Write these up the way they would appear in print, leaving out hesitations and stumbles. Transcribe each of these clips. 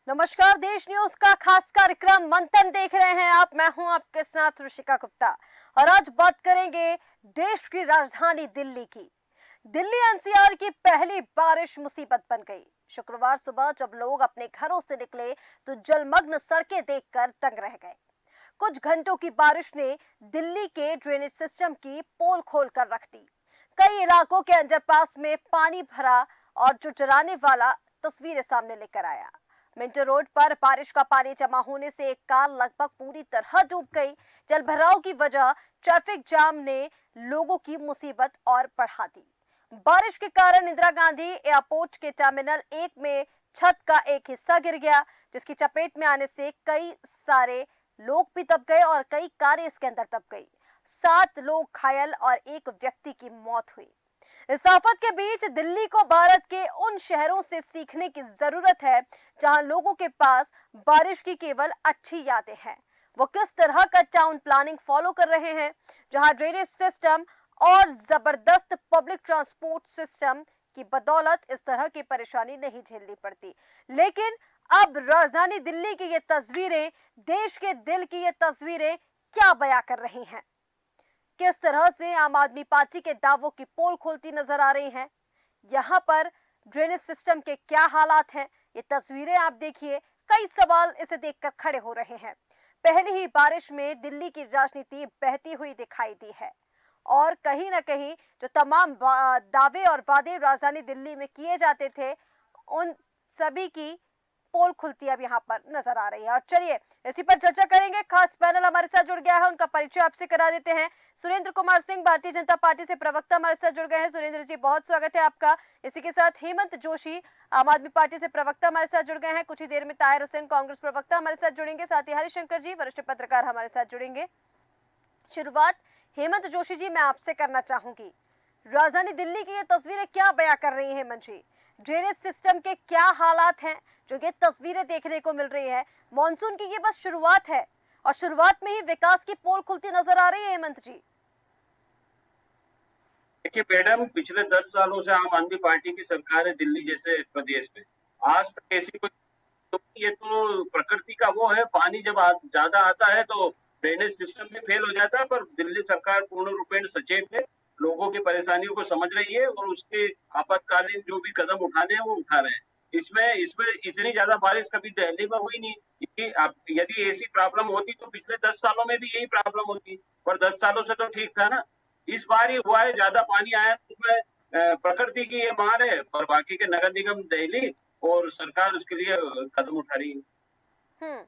नमस्कार, देश न्यूज का खास कार्यक्रम मंथन देख रहे हैं आप। मैं हूं आपके साथ ऋषिका गुप्ता और आज बात करेंगे देश की राजधानी दिल्ली की। दिल्ली एनसीआर की पहली बारिश मुसीबत बन गई। शुक्रवार सुबह जब लोग अपने घरों से निकले तो जलमग्न सड़कें देखकर दंग रह गए। कुछ घंटों की बारिश ने दिल्ली के ड्रेनेज सिस्टम की पोल खोल कर रख दी। कई इलाकों के अंडरपास में पानी भरा और चुचुराने वाला तस्वीरें सामने लेकर आया। मिंटो रोड पर बारिश का पानी जमा होने से एक कार लगभग पूरी तरह डूब गई। जलभराव की वजह ट्रैफिक जाम ने लोगों की मुसीबत और बढ़ा दी। बारिश के कारण इंदिरा गांधी एयरपोर्ट के टर्मिनल 1 में छत का एक हिस्सा गिर गया, जिसकी चपेट में आने से कई सारे लोग भी दब गए और कई कारें इसके अंदर दब गई। 7 लोग घायल और एक व्यक्ति की मौत हुई। इस आफत के बीच दिल्ली को भारत के उन शहरों से सीखने की जरूरत है जहां लोगों के पास बारिश की केवल अच्छी यादें हैं। वो किस तरह का टाउन प्लानिंग फॉलो कर रहे हैं, जहां ड्रेनेज सिस्टम और जबरदस्त पब्लिक ट्रांसपोर्ट सिस्टम की बदौलत इस तरह की परेशानी नहीं झेलनी पड़ती। लेकिन अब राजधानी दिल्ली की ये तस्वीरें, देश के दिल की ये तस्वीरें क्या बयां कर रही हैं? किस तरह से आम आदमी पार्टी के दावों की पोल खोलती नजर आ रही हैं? यहाँ पर ड्रेनेज सिस्टम के क्या हालात हैं? ये तस्वीरें आप देखिए, कई सवाल इसे देखकर खड़े हो रहे हैं। पहली ही बारिश में दिल्ली की राजनीति बहती हुई दिखाई दी है और कहीं ना कहीं जो तमाम दावे और वादे राजधानी दिल्ली में किए जाते थे, उन सभी की पोल खुलती अब यहाँ पर नजर आ रही है। और चलिए इसी पर चर्चा करेंगे। खास पैनल हमारे साथ जुड़ गया है, उनका परिचय आपसे करा देते हैं। सुरेंद्र कुमार सिंह, भारतीय जनता पार्टी से प्रवक्ता, हमारे साथ जुड़ गए हैं। सुरेंद्र जी, बहुत स्वागत है आपका। इसी के साथ हेमंत जोशी, आम आदमी पार्टी से प्रवक्ता, हमारे साथ जुड़ गए हैं। कुछ ही देर में ताहिर हुसैन, कांग्रेस प्रवक्ता, हमारे साथ जुड़ेंगे। साथ ही हरिशंकर जी, वरिष्ठ पत्रकार, हमारे साथ जुड़ेंगे। शुरुआत हेमंत जोशी जी मैं आपसे करना चाहूंगी। राजधानी दिल्ली की ये तस्वीरें क्या बयां कर रही हैं हेमंत जी? ड्रेनेज सिस्टम के क्या हालात हैं जो ये तस्वीरें देखने को मिल रही है? मॉनसून की ये बस शुरुआत है और शुरुआत में ही विकास की पोल खुलती नजर आ रही है हेमंत जी। देखिए मैडम, पिछले 10 सालों से आम आदमी पार्टी की सरकार है दिल्ली जैसे प्रदेश में। आज तक ऐसी कोई, तो ये तो प्रकृति का वो है, पानी जब ज्यादा आता है तो ड्रेनेज सिस्टम भी फेल हो जाता है, पर दिल्ली सरकार पूर्ण रूपेण सचेत है, लोगों की परेशानियों को समझ रही है और उसके आपातकालीन जो भी कदम उठाने हैं वो उठा रहे हैं। इसमें इसमें इतनी ज्यादा बारिश कभी दिल्ली में हुई नहीं। यदि ऐसी प्रॉब्लम होती तो पिछले 10 सालों में भी यही प्रॉब्लम होती, पर 10 सालों से तो ठीक था ना। इस बार ही हुआ है, ज्यादा पानी आया तो उसमें प्रकृति की ये मार है, और बाकी के नगर निगम दिल्ली और सरकार उसके लिए कदम उठा रही है। हम्म,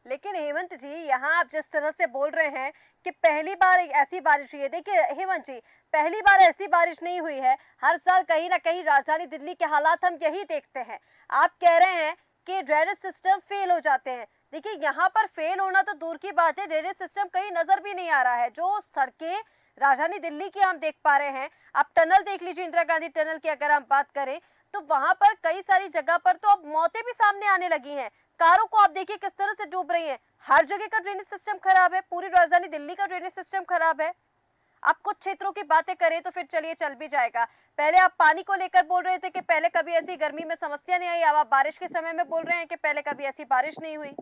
लेकिन हेमंत जी, यहाँ आप जिस तरह से बोल रहे हैं कि पहली बार एक ऐसी बारिश हुई है, देखिए हेमंत जी, पहली बार ऐसी बारिश नहीं हुई है। हर साल कहीं ना कहीं राजधानी दिल्ली के हालात हम यही देखते हैं। आप कह रहे हैं कि ड्रेनेज सिस्टम फेल हो जाते हैं। देखिए यहाँ पर फेल होना तो दूर की बात है, ड्रेनेज सिस्टम कहीं नजर भी नहीं आ रहा है। जो सड़कें राजधानी दिल्ली की हम देख पा रहे हैं, आप टनल देख लीजिए, इंदिरा गांधी टनल की अगर हम बात करें तो वहां पर कई सारी जगह पर तो अब मौतें भी सामने आने लगी हैं। कारों को आप देखिए किस तरह से डूब रही है। हर जगह का ड्रेनेज सिस्टम खराब है, पूरी राजधानी दिल्ली का ड्रेनेज सिस्टम खराब है। आप कुछ क्षेत्रों की बातें करें तो फिर चलिए चल भी जाएगा। पहले आप पानी को लेकर बोल रहे थे कि पहले कभी ऐसी गर्मी में समस्या नहीं आई, अब आप बारिश के समय में बोल रहे हैं कि पहले कभी ऐसी बारिश नहीं हुई।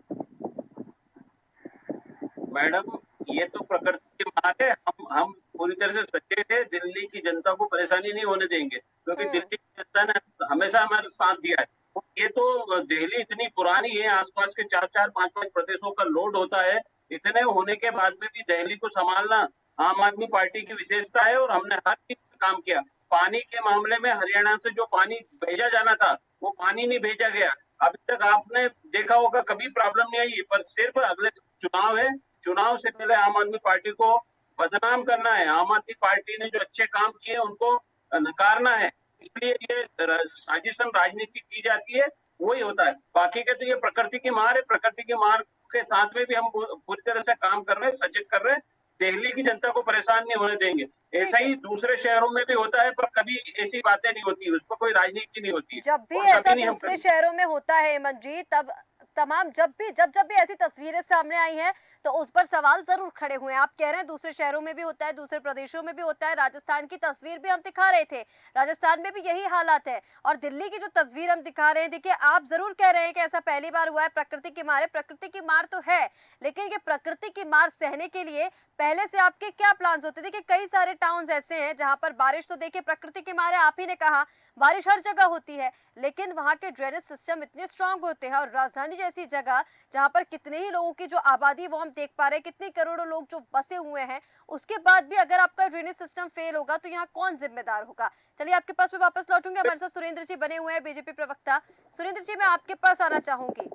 मैडम, ये तो प्रकृति की मार है। हम पूरी तरह से सचेत है, दिल्ली की जनता को परेशानी नहीं होने देंगे, क्योंकि हम्म। दिल्ली की जनता ने हमेशा हमारा साथ दिया है। और ये तो दिल्ली इतनी पुरानी है, आसपास के 4-4, 5-5 प्रदेशों का लोड होता है। इतने होने के बाद में भी दिल्ली को संभालना आम आदमी पार्टी की विशेषता है, और हमने हर चीज पे काम किया। पानी के मामले में हरियाणा से जो पानी भेजा जाना था वो पानी नहीं भेजा गया। अभी तक आपने देखा होगा कभी प्रॉब्लम नहीं आई, पर सिर्फ अगले चुनाव है, चुनाव से पहले आम आदमी पार्टी को बदनाम करना है। आम आदमी पार्टी ने जो अच्छे काम किए उनको नकारना है, इसलिए ये साजिशन राजनीति की जाती है, वही होता है। बाकी के तो ये प्रकृति की मार है, प्रकृति की मार के साथ में भी हम पूरी तरह से काम कर रहे हैं, सचेत कर रहे हैं। दिल्ली की जनता को परेशान नहीं होने देंगे। ठीक ऐसा है। ही दूसरे शहरों में भी होता है, पर कभी ऐसी बातें नहीं होती, उस पर कोई राजनीति नहीं होती जब भी और ऐसा कभी नहीं हम दूसरे शहरों में होता है हेमंत जी, तब तमाम जब भी ऐसी तस्वीरें सामने आई हैं तो उस पर सवाल जरूर खड़े हुए हैं। आप कह रहे हैं दूसरे शहरों में भी होता है, दूसरे प्रदेशों में भी होता है, राजस्थान की तस्वीर भी हम दिखा रहे थे, राजस्थान में भी यही हालात है। और दिल्ली की जो तस्वीर हम दिखा रहे हैं, देखिए आप जरूर कह रहे हैं कि ऐसा पहली बार हुआ है, प्रकृति की मार है। प्रकृति की मार तो है, लेकिन ये प्रकृति की मार सहने के लिए पहले से आपके क्या प्लान्स होते थे? कि कई सारे टाउन्स ऐसे हैं जहां पर बारिश तो देखिए प्रकृति की मार है, आप ही ने कहा बारिश हर जगह होती है, लेकिन वहां के ड्रेनेज सिस्टम इतने स्ट्रांग होते हैं। और राजधानी जैसी जगह जहां पर कितने ही लोगों की जो आबादी वो हम देख पा रहे हैं, कितने करोड़ों लोग जो बसे हुए हैं, उसके बाद भी अगर आपका ड्रेनेज सिस्टम फेल होगा तो यहाँ कौन जिम्मेदार होगा? चलिए आपके पास में वापस लौटूंगे। हमारे साथ सुरेंद्र जी बने हुए हैं, बीजेपी प्रवक्ता। सुरेंद्र जी, मैं आपके पास आना चाहूंगी।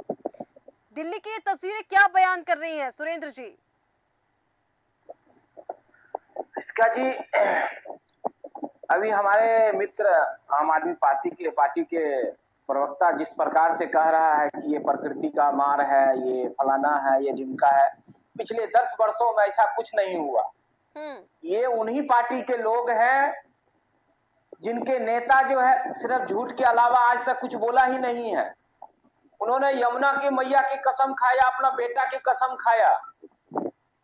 दिल्ली की ये तस्वीरें क्या बयान कर रही हैं, सुरेंद्र जी? इसका जी अभी हमारे मित्र आम आदमी पार्टी के प्रवक्ता जिस प्रकार से कह रहा है कि ये प्रकृति का मार है, ये फलाना है, ये ढिमका है, पिछले 10 वर्षों में ऐसा कुछ नहीं हुआ। ये उन्हीं पार्टी के लोग हैं जिनके नेता जो है सिर्फ झूठ के अलावा आज तक कुछ बोला ही नहीं है। उन्होंने यमुना की मैया की कसम खाया, अपना बेटा की कसम खाया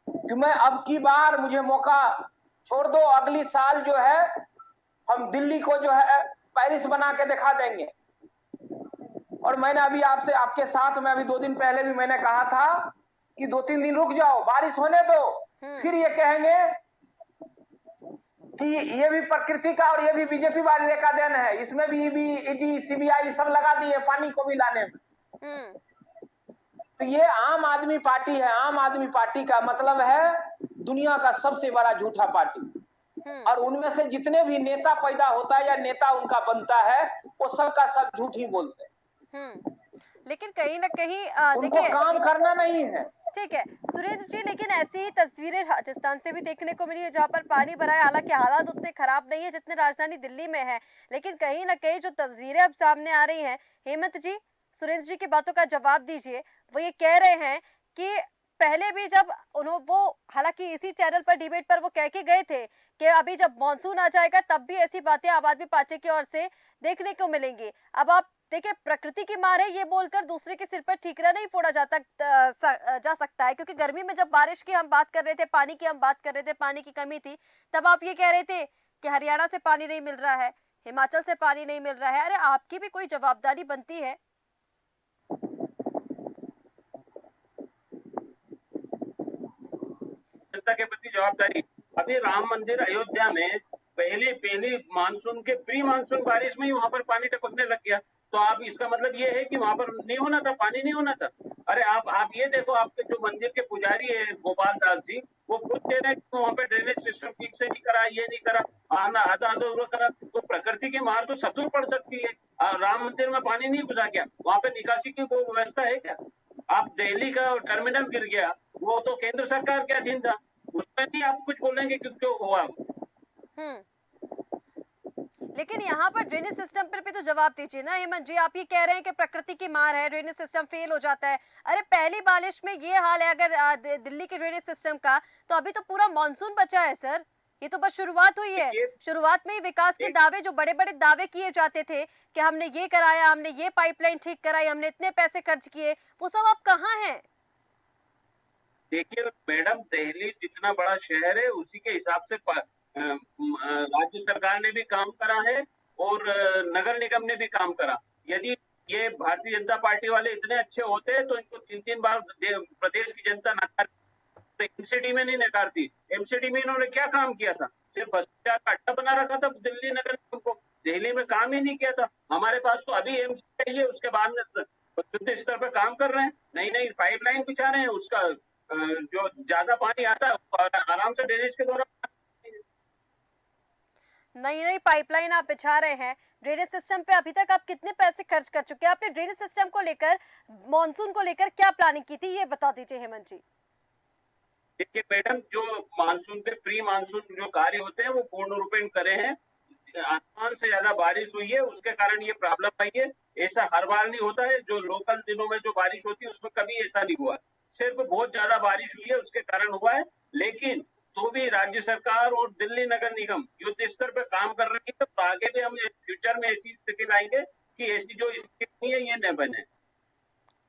कि मैं अब की बार मुझे मौका छोड़ दो, अगली साल जो है हम दिल्ली को जो है पेरिस बना के दिखा देंगे। और मैंने अभी आपके साथ में अभी 2 दिन पहले भी मैंने कहा था कि 2-3 दिन रुक जाओ, बारिश होने दो, फिर ये कहेंगे कि ये भी प्रकृति का और ये भी बीजेपी वाले का देन है, इसमें भी ईडी सीबीआई सब लगा दिए पानी को भी लाने में। तो ये आम आदमी पार्टी है। आम आदमी पार्टी का मतलब है दुनिया का सबसे बड़ा झूठा पार्टी। और उनमें से जितने भी नेता पैदा होता है या नेता उनका बनता है, वो सब का सब झूठ ही बोलते हैं। लेकिन कहीं ना कहीं उनको काम करना नहीं है। ठीक है सुरेंद्र जी, लेकिन ऐसी ही तस्वीरें राजस्थान से भी देखने को मिली है जहाँ पर पानी भरा है। हालांकि हालात उतने खराब नहीं है जितने राजधानी दिल्ली में है, लेकिन कहीं ना कहीं जो तस्वीरें अब सामने आ रही हैं, हेमंत जी सुरेंद्र जी की बातों का जवाब दीजिए। वो ये कह रहे हैं कि पहले भी जब वो हालांकि इसी चैनल पर डिबेट पर वो कह के गए थे कि अभी जब मानसून आ जाएगा तब भी ऐसी बातें आम आदमी पार्टी की ओर से देखने को मिलेंगी। अब आप देखिए प्रकृति की मार है ये बोलकर दूसरे के सिर पर ठीकरा नहीं फोड़ा जा सकता है, क्योंकि गर्मी में जब बारिश की हम बात कर रहे थे, पानी की हम बात कर रहे थे, पानी की कमी थी, तब आप ये कह रहे थे कि हरियाणा से पानी नहीं मिल रहा है, हिमाचल से पानी नहीं मिल रहा है। अरे आपकी भी कोई जवाबदारी बनती है। जनता के प्रति जवाबदारी। अभी राम मंदिर अयोध्या में पहली मानसून के प्री मानसून बारिश में ही वहां पर पानी टपकने लग गया। तो आप इसका मतलब ये है कि वहां पर नहीं होना था, पानी नहीं होना था। अरे आप ये देखो, आपके जो मंदिर के पुजारी है गोपाल दास जी, वो खुद कह रहे हैं कि वहां पर ड्रेनेज सिस्टम ठीक से नहीं करा, ये नहीं करा, आधा करा। तो प्रकृति की मार तो सबूर पड़ सकती है। राम मंदिर में पानी नहीं घुसा गया, वहां पे निकासी की कोई व्यवस्था है क्या? आप दिल्ली का टर्मिनल गिर गया, वो तो केंद्र सरकार के अधीन था, उसमें भी आप कुछ बोलेंगे कि क्यों हुआ? लेकिन यहाँ पर ड्रेनेज सिस्टम पर भी तो जवाब दीजिए ना हेमंत जी। आप ये कह रहे हैं कि प्रकृति की मार है, ड्रेनेज सिस्टम फेल हो जाता है। अरे पहली बारिश में ये हाल है अगर दिल्ली के ड्रेनेज सिस्टम का, तो अभी तो पूरा मानसून बचा है सर। ये तो बस शुरुआत हुई है। शुरुआत में ही विकास के दावे, जो बड़े बड़े दावे किए जाते थे कि हमने ये कराया, हमने ये पाइपलाइन ठीक कराई, हमने इतने पैसे खर्च किए, वो सब अब कहाँ है? देखिए मैडम, दिल्ली जितना बड़ा शहर है उसी के हिसाब से राज्य सरकार ने भी काम करा है और नगर निगम ने भी काम करा। यदि ये भारतीय जनता पार्टी वाले इतने अच्छे होते तो इनको 3-3 बार प्रदेश की जनता नकार, तो एमसीडी में नहीं नकारती। एमसीडी में इन्होंने क्या काम किया था? सिर्फ भ्रष्टाचार का अड्डा बना रखा था दिल्ली नगर निगम को, दिल्ली में काम ही नहीं किया था। हमारे पास तो अभी एमसीडी चाहिए, उसके बाद में युद्ध स्तर पर काम कर रहे हैं, नई पाइपलाइन बिछा रहे हैं, उसका जो ज्यादा पानी आता है आराम से ड्रेनेज के द्वारा नई पाइपलाइन आप बिछा रहे हैं। ड्रेनेज सिस्टम पे अभी तक आप कितने पैसे खर्च कर चुके हैं? आपने ड्रेनेज सिस्टम को लेकर, मॉनसून को लेकर क्या प्लानिंग की थी, ये बता दीजिए हेमंत जी। देखिए मैडम, जो मानसून के प्री मानसून जो कार्य होते हैं वो पूर्ण रूपेण करे हैं। आसमान से ज्यादा बारिश हुई है, उसके कारण ये प्रॉब्लम आई है। ऐसा हर बार नहीं होता है, जो लोकल दिनों में जो बारिश होती है उसमें कभी ऐसा नहीं हुआ। सिर्फ बहुत ज्यादा बारिश हुई है उसके कारण हुआ है, लेकिन तो भी राज्य सरकार और दिल्ली नगर निगम युद्ध स्तर पर काम कर रही है। तो आगे भी हम फ्यूचर में ऐसी स्थिति लाएंगे कि ऐसी जो स्थिति है ये न बने।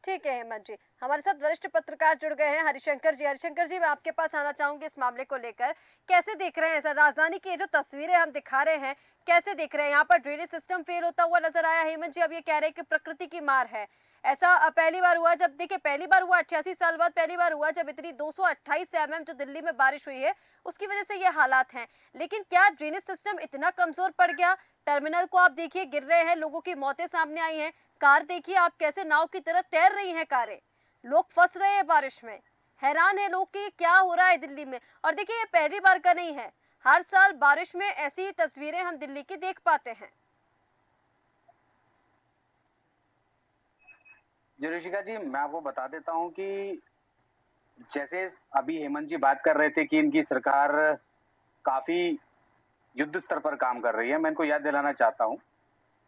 ठीक है हेमंत जी, हमारे साथ वरिष्ठ पत्रकार जुड़ गए हैं हरिशंकर जी। हरिशंकर जी, मैं आपके पास आना चाहूंगी इस मामले को लेकर। कैसे देख रहे हैं सर, राजधानी की ये जो तस्वीरें हम दिखा रहे हैं, कैसे देख रहे हैं? यहाँ पर ड्रेनेज सिस्टम फेल होता हुआ नजर आया। हेमंत जी अब ये कह रहे हैं कि प्रकृति की मार है। ऐसा पहली बार हुआ, जब देखिए पहली बार हुआ 88 साल बाद पहली बार हुआ जब इतनी 228 mm जो दिल्ली में बारिश हुई है उसकी वजह से ये हालात हैं। लेकिन क्या ड्रेनेज सिस्टम इतना कमजोर पड़ गया? टर्मिनल को आप देखिए गिर रहे हैं, लोगों की मौतें सामने आई हैं। कार देखिए आप कैसे नाव की तरह तैर रही हैं कारें, लोग फंस रहे हैं बारिश में। हैरान है लोग कि क्या हो रहा है दिल्ली में। और देखिए ये पहली बार का नहीं है, हर साल बारिश में ऐसी ही तस्वीरें हम दिल्ली की देख पाते हैं। जी ऋषिका जी, मैं आपको बता देता हूं कि जैसे अभी हेमंत जी बात कर रहे थे कि इनकी सरकार काफी युद्ध स्तर पर काम कर रही है। मैं इनको याद दिलाना चाहता हूं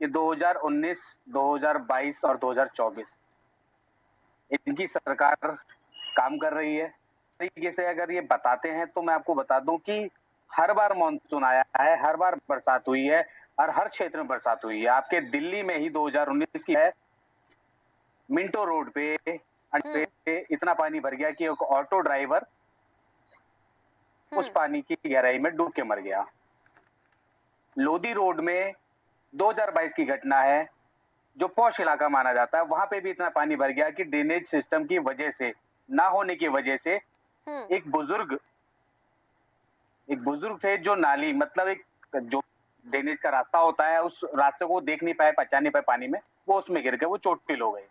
कि 2019, 2022 और 2024 इनकी सरकार काम कर रही है। तरीके से अगर ये बताते हैं तो मैं आपको बता दूं कि हर बार मानसून आया है, हर बार बरसात हुई है और हर क्षेत्र में बरसात हुई है। आपके दिल्ली में ही 2019 की है, मिंटो रोड पे इतना पानी भर गया कि एक ऑटो ड्राइवर उस पानी की गहराई में डूब के मर गया। लोधी रोड में 2022 की घटना है, जो पॉश इलाका माना जाता है, वहां पे भी इतना पानी भर गया कि ड्रेनेज सिस्टम की वजह से, ना होने की वजह से एक बुजुर्ग थे जो नाली, मतलब एक जो ड्रेनेज का रास्ता होता है उस रास्ते को देख नहीं पाए, पहचान नहीं पाए पानी में, वो उसमें गिर गए, वो चोटिल हो गए।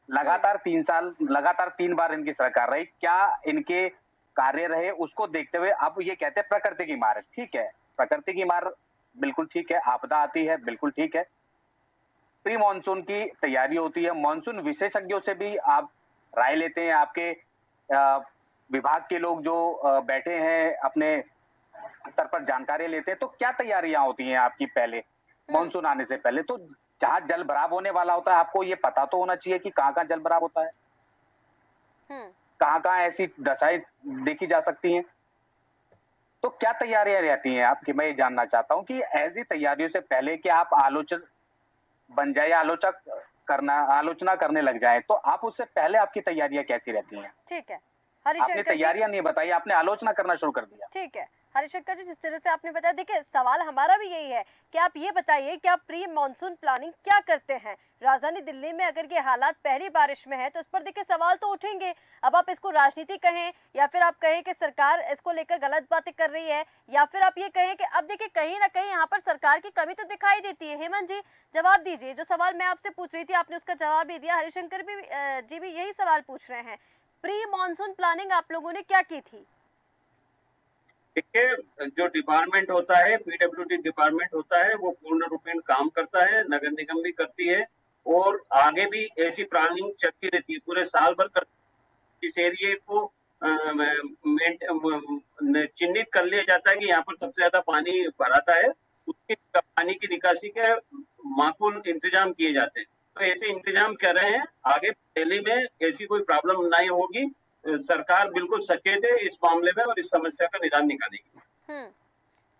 लगातार 3 साल, लगातार 3 बार इनकी सरकार रही। क्या इनके कार्य रहे उसको देखते हुए अब ये कहते हैं प्रकृति की मार है। ठीक है, प्रकृति की मार बिल्कुल ठीक है, आपदा आती है बिल्कुल ठीक है, प्री मानसून की तैयारी होती है, मानसून विशेषज्ञों से भी आप राय लेते हैं, आपके विभाग के लोग जो बैठे हैं अपने स्तर पर जानकारी लेते हैं, तो क्या तैयारियां होती हैं आपकी पहले मानसून आने से पहले? तो जहां जल भराव होने वाला होता है आपको ये पता तो होना चाहिए कि कहाँ कहाँ जल भराव होता है, कहाँ कहाँ ऐसी दशाएं देखी जा सकती हैं। तो क्या तैयारियां रहती हैं आपकी, मैं ये जानना चाहता हूं कि ऐसी तैयारियों से पहले कि आप आलोचक बन जाए या आलोचना करने लग जाए, तो आप उससे पहले आपकी तैयारियां कैसी रहती हैं? ठीक है आपने हरिशंकर जी, तैयारियां नहीं बताई, आपने आलोचना करना शुरू कर दिया। ठीक है हरिशंकर जी, जिस तरह से आपने बताया, देखिए सवाल हमारा भी यही है कि आप ये बताइए कि आप प्री मानसून प्लानिंग क्या करते हैं राजधानी दिल्ली में? अगर ये हालात पहली बारिश में है तो इस पर देखिए सवाल तो उठेंगे। अब आप इसको राजनीति कहें या फिर आप कहें कि सरकार इसको लेकर गलत बातें कर रही है, या फिर आप ये कहें कि अब देखिए कहीं ना कहीं यहाँ पर सरकार की कमी तो दिखाई देती है। हेमंत जी जवाब दीजिए, जो सवाल मैं आपसे पूछ रही थी आपने उसका जवाब भी दिया, हरिशंकर जी भी यही सवाल पूछ रहे हैं। प्री मानसून प्लानिंग आप लोगों ने क्या की थी? देखिए, जो डिपार्टमेंट होता है, पीडब्ल्यूडी डिपार्टमेंट होता है, वो पूर्ण रूपेण काम करता है, नगर निगम भी करती है और आगे भी ऐसी प्लानिंग चलती रहती है, पूरे साल भर करती। इस एरिए को चिन्हित कर लिया जाता है कि यहाँ पर सबसे ज्यादा पानी भराता है, उसकी पानी की निकासी के माकूल इंतजाम किए जाते हैं। तो ऐसे इंतजाम कर रहे हैं, आगे दिल्ली में ऐसी कोई प्रॉब्लम नहीं होगी। सरकार बिल्कुल सचेत है इस मामले में और इस समस्या का निदान निकालेगी।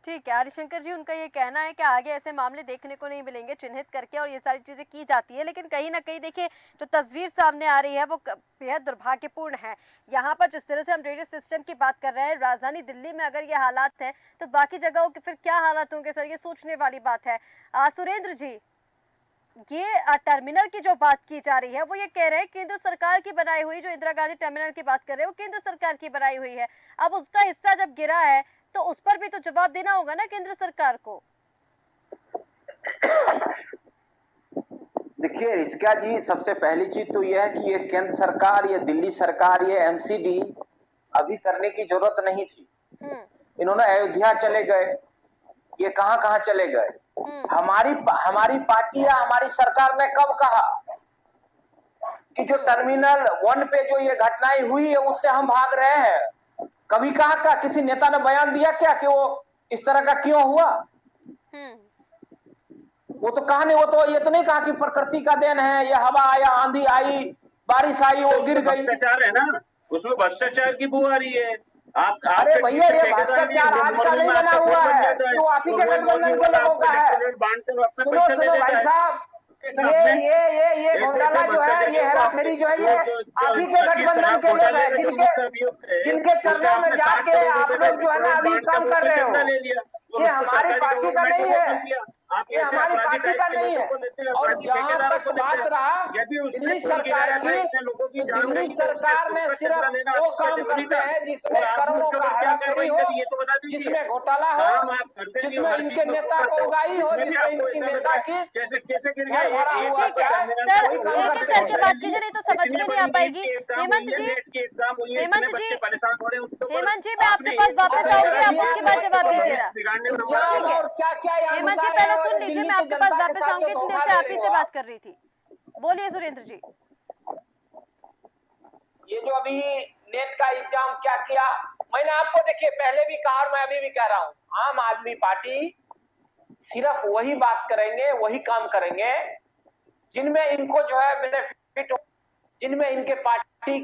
ठीक है हरिशंकर जी, उनका ये कहना है कि आगे ऐसे मामले देखने को नहीं मिलेंगे, चिन्हित करके और ये सारी चीजें की जाती है। लेकिन कहीं ना कहीं देखिए जो तस्वीर सामने आ रही है वो बेहद दुर्भाग्यपूर्ण है। यहाँ पर जिस तरह से हम ड्रेनेज सिस्टम की बात कर रहे हैं, राजधानी दिल्ली में अगर ये हालात हैं तो बाकी जगहों के फिर क्या हालात होंगे सर, ये सोचने वाली बात है। सुरेंद्र जी, ये टर्मिनल की जो बात की जा रही है वो ये कह रहे हैं केंद्र सरकार की बनाई हुई, जो इंदिरा गांधी टर्मिनल की बात कर रहे हैं वो केंद्र सरकार की बनाई हुई है। अब उसका हिस्सा जब गिरा है तो उस पर भी तो जवाब देना होगा ना केंद्र सरकार को। देखिए इसका जी, सबसे पहली चीज तो यह है कि ये केंद्र सरकार, ये दिल्ली सरकार, ये एमसीडी अभी करने की जरूरत नहीं थी। इन्होंने अयोध्या चले गए, ये कहां कहां चले गए। हमारी पार्टी या हमारी सरकार ने कब कहा कि जो टर्मिनल 1 पे जो ये घटनाएं हुई है उससे हम भाग रहे हैं? कभी कहा क्या किसी नेता ने बयान दिया क्या कि वो इस तरह का क्यों हुआ? वो तो कहा नहीं, वो तो ये तो नहीं कहा कि प्रकृति का देन है, ये हवा आया, आंधी आई, बारिश आई, वो गिर गई। भ्रष्टाचार है ना, उसमें भ्रष्टाचार की बू आ रही है। अरे भैया ये भ्रष्टाचार आज का नहीं बना हुआ है, तो आप ही के गठबंधन के लोगों का है। सुनो भाई साहब, ये घोटाला जो है, ये हेराफेरी जो है, ये आप ही के गठबंधन के लोग हैं, जिनके चरणों में जाके आप लोग जो है ना अभी काम कर रहे हो। ये हमारी पार्टी का नहीं है, ये हमारी पार्टी का नहीं है। और जहाँ तक बात रहा दिल्ली सरकार की, दिल्ली सरकार में सिर्फ वो काम करते हैं जिसमें करोड़ों का हेराफेरी हो, जिसमें घोटाला हो, जिसमें इनके नेता को उगाही हो, जिसमें इनकी नेता की भरा हुआ ठीक है सर, एक एक करके बात कीजिए, नहीं तो समझ में नहीं आ पाएगी। हेमंत जी, मैं आपके पास वापस आऊंगी, आप उसके बाद जवाब दीजिएगा। ठीक है क्या क्या हेमंत जी, पहले सुन लीजिए, मैं आपके पास वापस आऊंगी, इतनी देर से आप ही से बात कर रही थी। बोलिए सुरेंद्र जी। ये जो अभी नेट का एग्जाम क्या किया, मैंने आपको देखिए पहले भी कहा और मैं अभी भी कह रहा हूँ, आम आदमी पार्टी सिर्फ वही बात करेंगे, वही काम करेंगे जिनमें इनको जो है बेनिफिट हो, जिनमें इनके पार्टी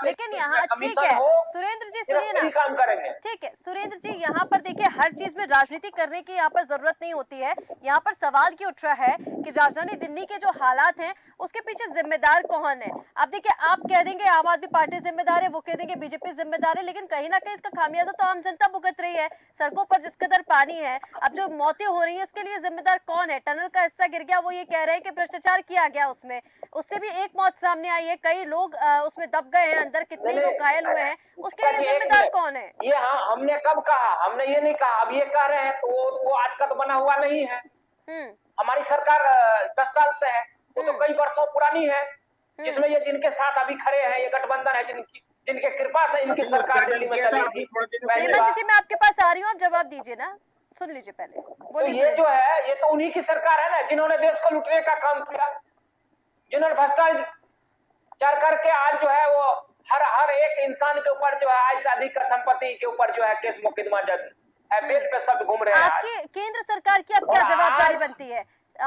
लेकिन यहाँ ठीक है सुरेंद्र जी, सुनिए ना, काम करेंगे। ठीक है सुरेंद्र जी, यहाँ पर देखिए हर चीज में राजनीति करने की यहाँ पर जरूरत नहीं होती है। यहाँ पर सवाल क्यों उठ रहा है कि राजधानी दिल्ली के जो हालात हैं उसके पीछे जिम्मेदार कौन है। अब देखिए, आप कह देंगे आम आदमी पार्टी जिम्मेदार है, वो कह देंगे बीजेपी जिम्मेदार है, लेकिन कहीं ना कहीं इसका खामियाजा तो आम जनता भुगत रही है। सड़कों पर जिस कदर पानी है, अब जो मौतें हो रही है, इसके लिए जिम्मेदार कौन है। टनल का हिस्सा गिर गया, वो ये कह रहे हैं कि भ्रष्टाचार किया गया उसमें, उससे भी एक मौत सामने आई है, कई लोग उसमें दब गए हैं अंदर, कितने लोग घायल हुए हैं, उसके लिए जिम्मेदार कौन है। ये हाँ, हमने कब कहा, हमने ये नहीं कहा, अब ये कह रहे हैं तो वो आज का तो बना हुआ नहीं है। हमारी सरकार 10 साल से है, वो तो कई वर्षों पुरानी है, जिसमें ये जिनके साथ अभी खड़े हैं, ये गठबंधन है जिनके कृपा से इनकी सरकार दिल्ली में चली थी। हेमंत जी, मैं आपके पास आ रही हूँ, आप जवाब दीजिए ना, सुन लीजिए पहले। तो ये जो है, ये तो उन्हीं की सरकार है ना, जिन्होंने देश को लूटने का काम किया, जिन्होंने भ्रष्टाचार करके आज जो है वो हर एक इंसान के ऊपर जो है आय से अधिक का संपत्ति के ऊपर जो है केस मुकदमा जब बेच पे सब घूम रहे हैं। आपकी केंद्र सरकार की अब क्या जवाबदारी बनती है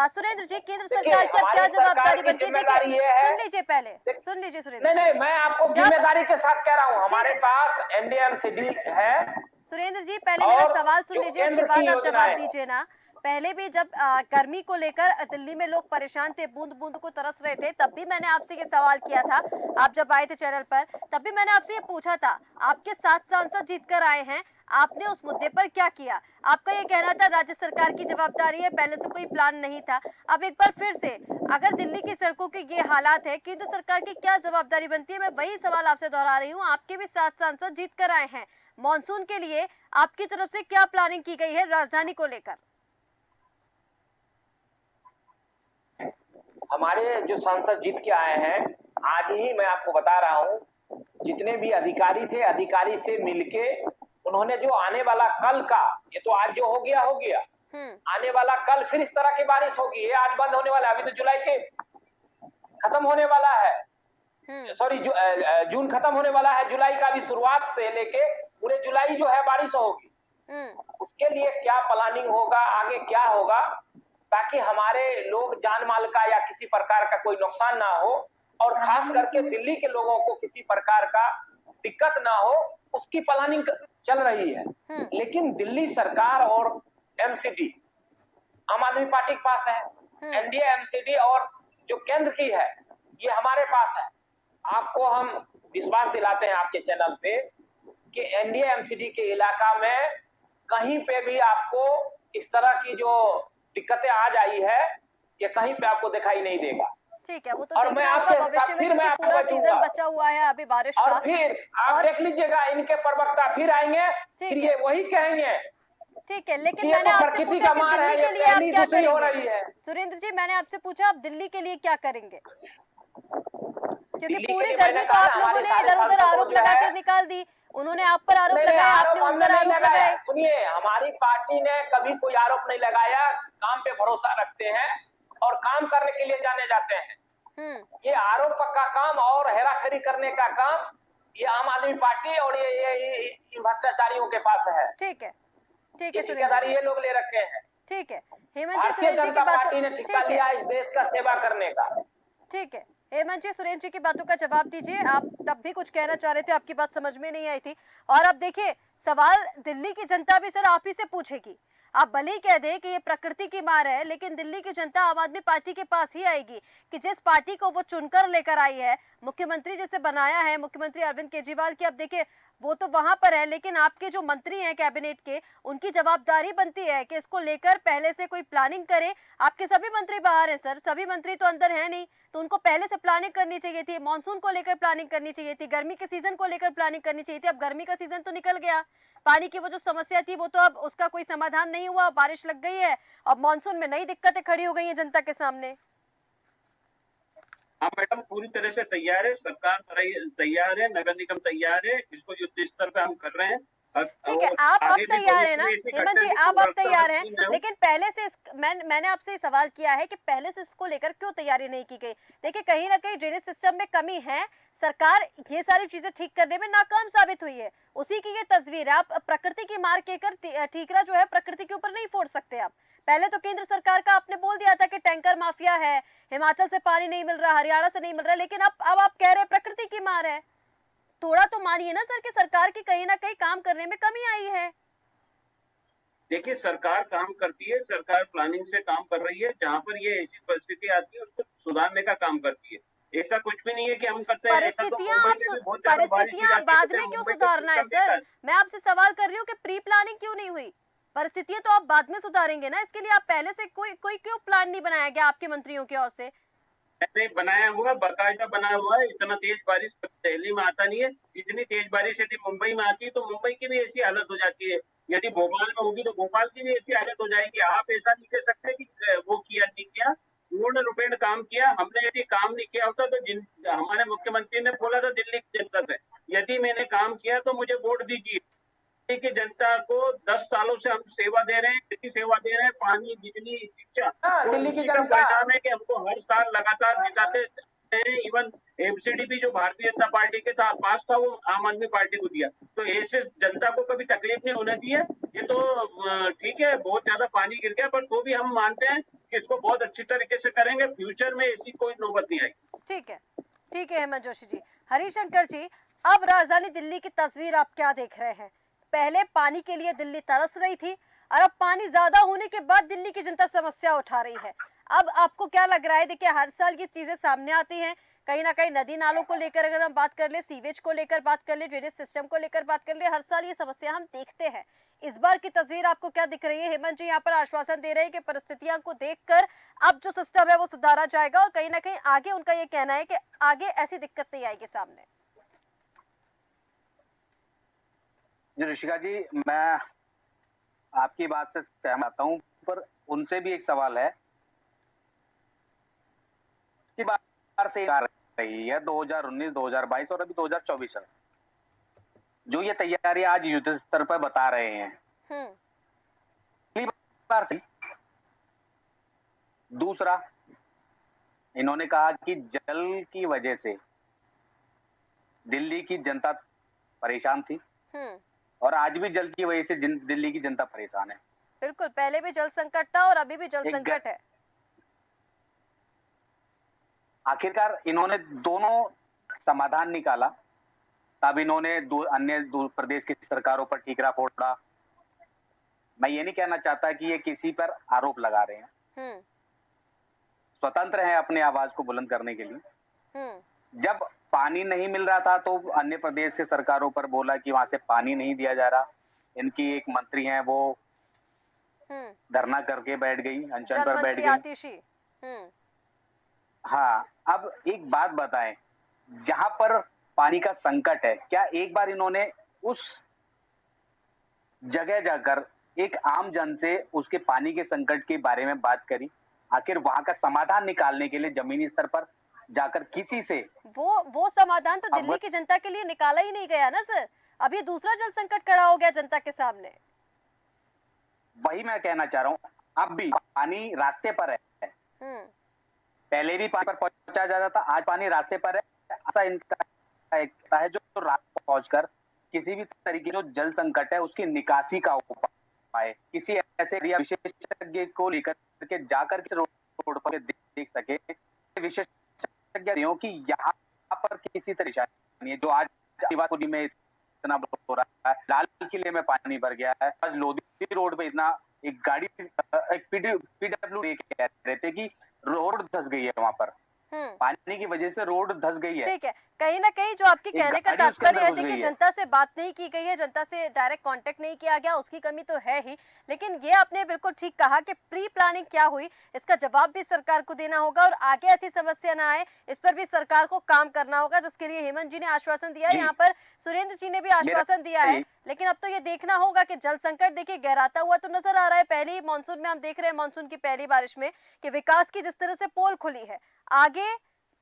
सुरेंद्र जी, केंद्र सरकार की अब क्या जवाबदारी बनती है? देखिए, सुन लीजिए पहले, सुन लीजिए सुरेंद्र। नहीं, मैं आपको जिम्मेदारी के साथ कह रहा हूँ, हमारे पास एनडीएमसीडी है। सुरेंद्र जी, पहले मेरा सवाल सुन लीजिए, उसके बाद आप जवाब दीजिए ना। पहले भी जब गर्मी को लेकर दिल्ली में लोग परेशान थे, बूंद बूंद को तरस रहे थे, तब भी मैंने आपसे ये सवाल किया था। आप जब आए थे चैनल पर, तब भी मैंने आपसे ये पूछा था, आपके 7 सांसद जीत कर आए हैं, आपने उस मुद्दे पर क्या किया। आपका ये कहना था राज्य सरकार की जवाबदारी है, पहले से कोई प्लान नहीं था। अब एक बार फिर से, अगर दिल्ली की सड़कों के ये हालात है, केंद्र सरकार की क्या जवाबदारी बनती है? मैं वही सवाल आपसे दोहरा रही हूँ। आपके भी 7 सांसद जीत कर आए हैं, मानसून के लिए आपकी तरफ से क्या प्लानिंग की गई है राजधानी को लेकर? हमारे जो सांसद जीत के आए हैं, आज ही मैं आपको बता रहा हूँ, जितने भी अधिकारी थे, अधिकारी से मिलके उन्होंने जो आने वाला कल का, ये तो आज जो हो गया आने वाला कल फिर इस तरह की बारिश होगी। ये आज बंद होने वाला है, अभी तो जुलाई के खत्म होने वाला है, सॉरी जून खत्म होने वाला है, जुलाई का अभी शुरुआत से लेके पूरे जुलाई जो है बारिश होगी। उसके लिए क्या प्लानिंग होगा, आगे क्या होगा, ताकि हमारे लोग जान माल का या किसी प्रकार का कोई नुकसान ना हो, और खास करके दिल्ली के लोगों को किसी प्रकार का दिक्कत ना हो, उसकी प्लानिंग चल रही है। लेकिन दिल्ली सरकार और एमसीडी आम आदमी पार्टी के पास है, एनडीए एमसीडी और जो केंद्र की है ये हमारे पास है। आपको हम विश्वास दिलाते हैं आपके चैनल पे कि एनडीए एमसीडी के इलाका में कहीं पे भी आपको इस तरह की जो दिक्कतें आज आई है, ये कहीं पे आपको दिखाई नहीं देगा। ठीक है, वो तो देखना होगा भविष्य में, क्योंकि पूरा सीजन बचा हुआ है अभी बारिश का। और फिर आप देख लीजिएगा, इनके प्रवक्ता फिर आएंगे, फिर ये वही कहेंगे। ठीक है, लेकिन मैंने आपसे पूछा कि दिल्ली के लिए आप क्या करेंगे? सुरेंद्र जी, मैंने आपसे पूछा आप दिल्ली के लिए क्या करेंगे, क्योंकि पूरी गर्मी तो आप लोगों ने इधर उधर आरोप लगाकर निकाल दी। उन्होंने आप पर आरोप लगाया, आपने उन पर आरोप लगाए। सुनिए, हमारी पार्टी ने कभी कोई आरोप नहीं लगाया, काम पे भरोसा रखते हैं और काम करने के लिए जाने जाते हैं। ये आरोप का काम और हेराफेरी करने का काम ये आम आदमी पार्टी और ये भ्रष्टाचारियों के पास है। ठीक है, ठीक है, ठेकेदारी ये लोग ले रखे हैं। ठीक है हेमंत जी, भारतीय जनता पार्टी ने ठेका लिया इस देश का सेवा करने का। ठीक है हेमंत जी, सुरेंद्र जी की बातों का जवाब दीजिए। आप तब भी कुछ कहना चाह रहे थे, आपकी बात समझ में नहीं आई थी। और अब देखिए, सवाल दिल्ली की जनता भी सर आप ही से पूछेगी। आप भले ही कह दें कि ये प्रकृति की मार है, लेकिन दिल्ली की जनता आम आदमी पार्टी के पास ही आएगी कि जिस पार्टी को वो चुनकर लेकर आई है, मुख्यमंत्री जैसे बनाया है, मुख्यमंत्री अरविंद केजरीवाल की, अब देखिए वो तो वहां पर है, लेकिन आपके जो मंत्री हैं कैबिनेट के, उनकी जवाबदारी बनती है कि इसको लेकर पहले से कोई प्लानिंग करें। आपके सभी मंत्री बाहर हैं सर, सभी मंत्री तो अंदर है नहीं, तो उनको पहले से प्लानिंग करनी चाहिए थी, मानसून को लेकर प्लानिंग करनी चाहिए थी, गर्मी के सीजन को लेकर प्लानिंग करनी चाहिए थी। अब गर्मी का सीजन तो निकल गया, पानी की वो जो समस्या थी वो तो अब उसका कोई समाधान नहीं हुआ, बारिश लग गई है, अब मानसून में नई दिक्कतें खड़ी हो गई हैं जनता के सामने। हाँ मैडम, पूरी तरह से तैयार है, सरकार तैयार है, नगर निगम तैयार है, इसको युद्ध स्तर पे हम कर रहे हैं। ठीक है, आप अब तैयार है ना हेमंत जी, आप अब तैयार हैं, लेकिन पहले से मैंने आपसे सवाल किया है कि पहले से इसको लेकर क्यों तैयारी नहीं की गई। देखिए कहीं ना कहीं ड्रेनेज सिस्टम में कमी है, सरकार ये सारी चीजें ठीक करने में नाकाम साबित हुई है, उसी की ये तस्वीर है। आप प्रकृति की मार कहकर ठीकरा जो है प्रकृति के ऊपर नहीं फोड़ सकते आप। पहले तो केंद्र सरकार का आपने बोल दिया था कि टैंकर माफिया है, हिमाचल से पानी नहीं मिल रहा, हरियाणा से नहीं मिल रहा, लेकिन अब आप कह रहे हैं प्रकृति की मार है। थोड़ा तो मानिए ना सर कि सरकार की कहीं ना कहीं काम करने में कमी आई है। देखिए सरकार काम करती है, सरकार प्लानिंग से काम कर रही है, जहाँ पर ये ऐसी परिस्थिति आती है उसको सुधारने का काम करती है। ऐसा कुछ भी नहीं है कि हम करते हैं, ऐसा तो परिस्थितियां बाद में क्यों सुधारना है सर? मैं आपसे सवाल कर रही हूँ कि प्री प्लानिंग क्यों नहीं हुई? परिस्थितियां तो आप बाद में सुधारेंगे ना, इसके लिए आप पहले से कोई क्यों प्लान नहीं बनाया गया आपके मंत्रियों की ओर से? नहीं बनाया हुआ, बाकायदा बनाया हुआ है। इतना तेज बारिश दिल्ली में आता नहीं है, इतनी तेज बारिश यदि मुंबई में आती है तो मुंबई की भी ऐसी हालत हो जाती है, यदि भोपाल में होगी तो भोपाल की भी ऐसी हालत हो जाएगी। आप ऐसा नहीं कह सकते कि वो किया नहीं किया, पूर्ण रूपेण काम किया। हमने यदि काम नहीं किया होता तो हमारे मुख्यमंत्री ने बोला था दिल्ली की जनता से, यदि मैंने काम किया तो मुझे वोट दीजिए। दिल्ली की जनता को 10 सालों से हम सेवा दे रहे हैं, किसकी सेवा दे रहे हैं? पानी, बिजली, शिक्षा। दिल्ली की जनता परिणाम है कि हमको हर साल लगातार जिताते हैं। इवन एमसीडी भी जो भारतीय जनता पार्टी के था पास था, वो आम आदमी पार्टी को दिया। तो ऐसे जनता को कभी तकलीफ नहीं होने दी है। ये तो ठीक है, बहुत ज्यादा पानी गिर गया, पर तो भी हम मानते हैं कि इसको बहुत अच्छी तरीके से करेंगे, फ्यूचर में ऐसी कोई नौबत नहीं आएगी। ठीक है हेमंत जोशी जी। हरिशंकर जी, अब राजधानी दिल्ली की तस्वीर आप क्या देख रहे हैं? पहले पानी के लिए दिल्ली तरस रही थी और अब पानी ज्यादा होने के बाद दिल्ली की जनता समस्या उठा रही है। अब आपको क्या लग रहा है? देखिए हर साल ये चीजें सामने आती हैं, कहीं ना कहीं नदी नालों को लेकर अगर हम बात कर ले, सीवेज को लेकर बात कर ले, ड्रेनेज सिस्टम को लेकर बात कर ले, हर साल ये समस्या हम देखते हैं। इस बार की तस्वीर आपको क्या दिख रही है? हेमंत जी यहाँ पर आश्वासन दे रहे हैं कि परिस्थितियों को देखकर अब जो सिस्टम है वो सुधारा जाएगा और कहीं ना कहीं आगे उनका ये कहना है कि आगे ऐसी दिक्कत नहीं आएगी सामने। जी ऋषिका जी, मैं आपकी बात से सहमत हूं, पर उनसे भी एक सवाल है कि बार से आ रही है 2019, 2022 और अभी 2024 है, जो ये तैयारी आज युद्ध स्तर पर बता रहे हैं, बार से। दूसरा, इन्होंने कहा कि जल की वजह से दिल्ली की जनता परेशान थी और आज भी जल की वजह से दिल्ली की जनता परेशान है। बिल्कुल, पहले भी जल संकट था और अभी भी जल संकट है। आखिरकार इन्होंने दोनों समाधान निकाला, तब इन्होंने अन्य प्रदेश की सरकारों पर ठीकरा फोड़ा। मैं ये नहीं कहना चाहता कि ये किसी पर आरोप लगा रहे हैं, स्वतंत्र हैं अपने आवाज को बुलंद करने के लिए। जब पानी नहीं मिल रहा था तो अन्य प्रदेश के सरकारों पर बोला कि वहां से पानी नहीं दिया जा रहा। इनकी एक मंत्री हैं, वो धरना करके बैठ गई, अनशन पर बैठ गई। हाँ, अब एक बात बताएं, जहां पर पानी का संकट है, क्या एक बार इन्होंने उस जगह जाकर एक आम जन से उसके पानी के संकट के बारे में बात करी? आखिर वहां का समाधान निकालने के लिए जमीनी स्तर पर जाकर किसी से वो समाधान तो दिल्ली की जनता के लिए निकाला ही नहीं गया ना सर। अब ये दूसरा जल संकट खड़ा हो गया जनता के सामने। वही मैं कहना चाह रहा हूँ, अब भी पानी रास्ते पर है। पहले भी पानी पर पहुंचा जाता था, आज पानी रास्ते पर है। ऐसा इनका है जो रास्ते पहुंचकर किसी भी तरीके जो जल संकट है उसकी निकासी का उपाय किसी ऐसे विशेषज्ञ को लेकर के जाकर के रोड पर देख सके, विशेषज्ञ कि यहाँ पर किसी परेशानी है जो आज में इतना हो रहा है, लाल किले में पानी भर गया है, आज लोधी रोड पे इतना एक गाड़ी एक पीडब्ल्यू कह रहे थे कि रोड धंस गई है वहां पर, पानी की वजह से रोड धंस गई है। ठीक है, कहीं ना कहीं जो आपके एक कहने का गाड़ी उसके तात्पर्य अंदर है घुस देखिए गई है। जनता से बात नहीं की गई है, जनता से डायरेक्ट कांटेक्ट नहीं किया गया, उसकी कमी तो है ही, लेकिन ये आपने बिल्कुल ठीक कहा कि प्री प्लानिंग क्या हुई इसका जवाब भी सरकार को देना होगा और आगे ऐसी समस्या ना आए इस पर भी सरकार को काम करना होगा, जिसके लिए हेमंत जी ने आश्वासन दिया है, जी। यहाँ पर सुरेंद्र जी ने भी आश्वासन दिया है। लेकिन अब तो ये देखना होगा कि जल संकट देखिए गहराता हुआ तो नजर आ रहा है। पहली मानसून में हम देख रहे हैं, मानसून की पहली बारिश में कि विकास की जिस तरह से पोल खुली है, आगे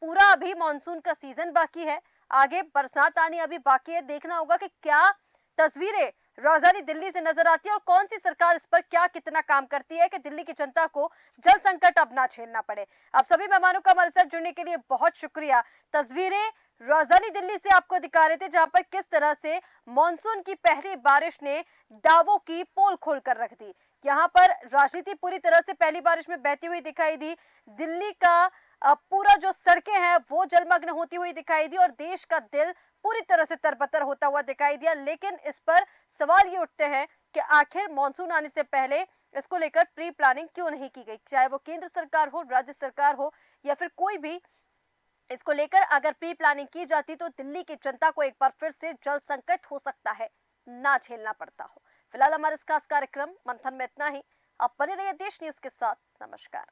पूरा अभी मानसून का सीजन बाकी है, आगे बरसात आनी अभी बाकी है। देखना होगा कि क्या तस्वीरें राजधानी दिल्ली से नजर आती है और कौन सी सरकार इस पर क्या कितना काम करती है कि दिल्ली की जनता को जल संकट अब ना झेलना पड़े। आप सभी मेहमानों का हमारे साथ जुड़ने के लिए बहुत शुक्रिया। तस्वीरें राजधानी दिल्ली से आपको दिखा रहे थे जहां पर किस तरह से मानसून की पहली बारिश ने दावों की पोल खोल कर रख दी। यहाँ पर राजनीति पूरी तरह से पहली बारिश में बहती हुई दिखाई दी, दिल्ली का पूरा जो सड़कें हैं वो जलमग्न होती हुई दिखाई दी और देश का दिल पूरी तरह से तरबतर होता हुआ दिखाई दिया। लेकिन इस पर सवाल ये उठते हैं कि आखिर मानसून आने से पहले इसको लेकर प्री प्लानिंग क्यों नहीं की गई, चाहे वो केंद्र सरकार हो, राज्य सरकार हो या फिर कोई भी। इसको लेकर अगर प्री प्लानिंग की जाती तो दिल्ली की जनता को एक बार फिर से जल संकट हो सकता है ना झेलना पड़ता हो। फिलहाल हमारे इस खास कार्यक्रम मंथन में इतना ही। आप बने रहिए देश न्यूज के साथ। नमस्कार।